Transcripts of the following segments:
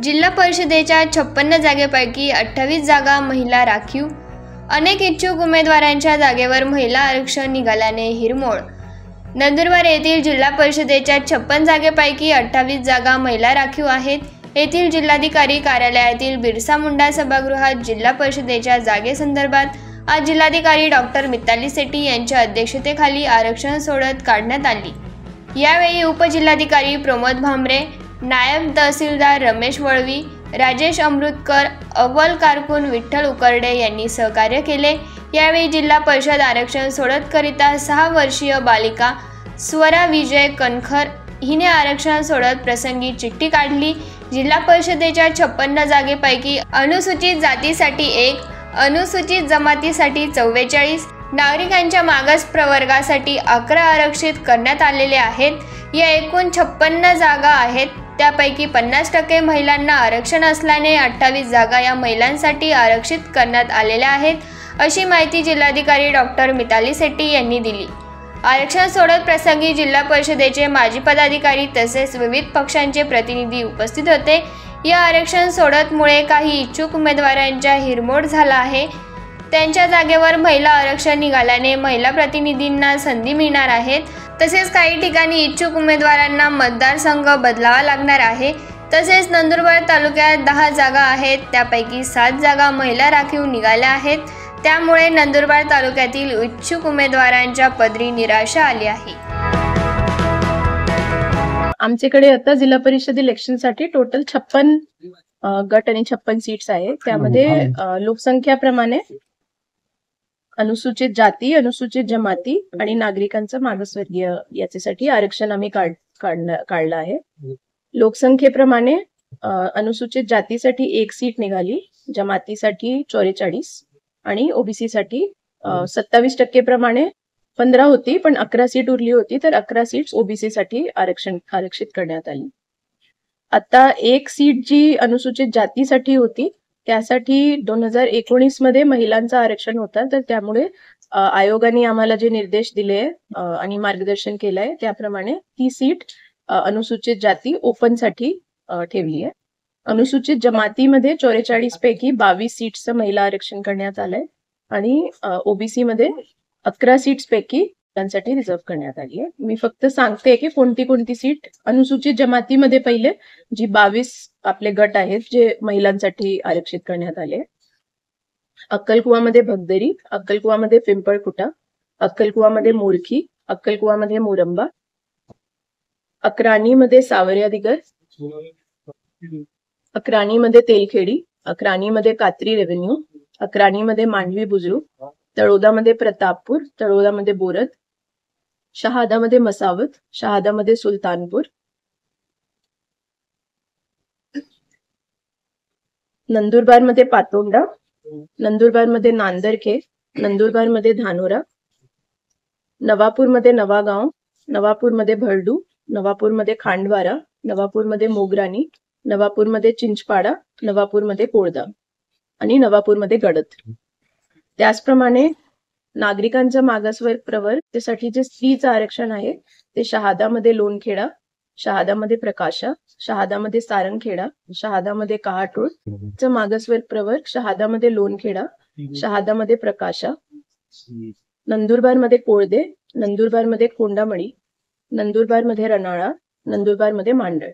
जिल्हा परिषदेच्या 56 जागेपैकी 28 जागा महिला राखीव. अनेक इच्छुक उमेदवारांच्या जागेवर महिला आरक्षण निघाल्याने हिरमोड. नंदुरबार येथील जिल्हा परिषदेच्या 56 जागेपैकी 28 जागा महिला राखीव आहेत. येथील जिल्हाधिकारी कार्यालयातील बिरसा मुंडा सभागृहात जिल्हा परिषदेच्या जागेसंदर्भात आज जिल्हाधिकारी डॉक्टर मिताली सेठी यांच्या अध्यक्षतेखाली आरक्षण सोडत काढण्यात आली. यावेळी उपजिल्हाधिकारी प्रमोद भामरे, नायब तहसीलदार रमेश वळवी, राजेश अमृतकर, अव्वल कारकून विठ्ठल उकरडे यांनी सहकार्य केले. यावेळी जिल्हा परिषद आरक्षण सोडत करिता 6 वर्षीय बालिका स्वरा विजय कणखर हिने आरक्षण सोडत प्रसंगी चिठ्ठी काढली. जिल्हा परिषदेच्या 56 जागेपैकी अनुसूचित जातीसाठी 1, अनुसूचित जमातीसाठी 44, नागरिकांच्या मागास प्रवर्गासाठी 11 आरक्षित करण्यात आलेले आहेत. या एकूण 56 जागा आहेत. त्यापैकी 50% महिलांना आरक्षण असल्याने 28 जागा या महिलांसाठी आरक्षित करण्यात आलेल्या आहेत, अशी माहिती जिल्हाधिकारी डॉक्टर मिताली सेठी यांनी दिली. आरक्षण सोडत प्रसंगी जिल्हा परिषदेचे माजी पदाधिकारी तसेच विविध पक्षांचे प्रतिनिधी उपस्थित होते. या आरक्षण सोडतमुळे काही इच्छुक उमेदवारांचा हिरमोड झाला आहे. त्यांच्या जागेवर महिला आरक्षण निघाल्याने महिला प्रतिनिधींना संधी मिळणार आहेत. तसेच काही ठिकाणी इच्छुक उमेदवारांना मतदारसंघ बदलावा लागणार आहे. तसेच नंदुरबार तालुक्यात 10 जागा आहेत, त्यापैकी 7 जागा महिला राखीव निघाल्या आहेत. त्यामुळे नंदुरबार तालुक्यातील इच्छुक उमेदवारांच्या पदरी निराशा आली आहे. आमच्याकडे आता जिल्हा परिषद इलेक्शनसाठी टोटल 56 गट आणि 56 सीट्स आहेत. त्यामध्ये लोकसंख्याप्रमाणे अनुसूचित जाती, अनुसूचित जमाती आणि नागरिकांचं मागासवर्गीय याच्यासाठी आरक्षण आम्ही काढलं आहे. लोकसंख्येप्रमाणे अनुसूचित जातीसाठी 1 सीट निघाली, जमातीसाठी 44 आणि ओबीसी साठी 27% प्रमाणे 15 होती, पण 11 सीट उरली होती, तर 11 सीट्स ओबीसी साठी आरक्षित करण्यात आली. आता 1 सीट जी अनुसूचित जातीसाठी होती त्यासाठी 2019 मध्ये महिलांचं आरक्षण होतं, तर त्यामुळे आयोगाने आम्हाला जे निर्देश दिले आणि मार्गदर्शन केलंय त्याप्रमाणे ती सीट अनुसूचित जाती ओपन साठी ठेवली आहे. अनुसूचित जमातीमध्ये 44 पैकी 22 सीट्सचं महिला आरक्षण करण्यात आलंय आणि ओबीसी मध्ये 11 सीट्स पैकी त्यांसाठी रिझर्व्ह करण्यात आली आहे. मी फक्त सांगते की कोणती सीट अनुसूचित जमातीमध्ये पहिले जी 22 आपले गट आहेत जे महिलांसाठी आरक्षित करण्यात आले. अक्कलकुवामध्ये भगदरी, अक्कलकुवामध्ये पिंपळखुटा, अक्कलकुवामध्ये मोरखी, अक्कलकुवामध्ये मोरंबा, अक्राणीमध्ये सावर्या दिगर, अक्राणीमध्ये तेलखेडी, अक्राणीमध्ये कात्री रेव्हेन्यू, अक्राणीमध्ये मांडवी बुजुर्ग, तळोदामध्ये प्रतापपूर, तळोदामध्ये बोरद, शहादामध्ये मसावत, शहादामध्ये सुलतानपूर, नंदुरबारमध्ये पातोंडा, नंदुरबारमध्ये नांदरखे, नंदुरबारमध्ये धानोरा, नवापूरमध्ये नवागाव, नवापूरमध्ये भरडू, नवापूरमध्ये खांडवारा, नवापूरमध्ये मोगराणी, नवापूरमध्ये चिंचपाडा, नवापूरमध्ये कोळदा आणि नवापूरमध्ये गडद. त्याचप्रमाणे नागरिकांचं मागासवर्ग प्रवर्गासाठी जे स्त्रीचं आरक्षण आहे ते शहादामध्ये लोणखेडा, शहादामध्ये प्रकाशा, शहादामध्ये सारंगखेडा, शहादामध्ये कहाटोळ, मागासवर्ग प्रवर्ग शहादामध्ये लोणखेडा, शहादामध्ये प्रकाशा, नंदुरबारमध्ये कोळदे, नंदुरबारमध्ये कोंडामळी, नंदुरबारमध्ये रनाळा, नंदुरबारमध्ये मांडळ.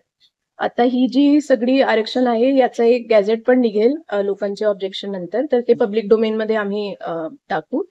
आता ही जी सगळी आरक्षण आहे याचा एक गॅझेट पण निघेल लोकांच्या ऑब्जेक्शन नंतर, तर ते पब्लिक डोमेन मध्ये आम्ही टाकू.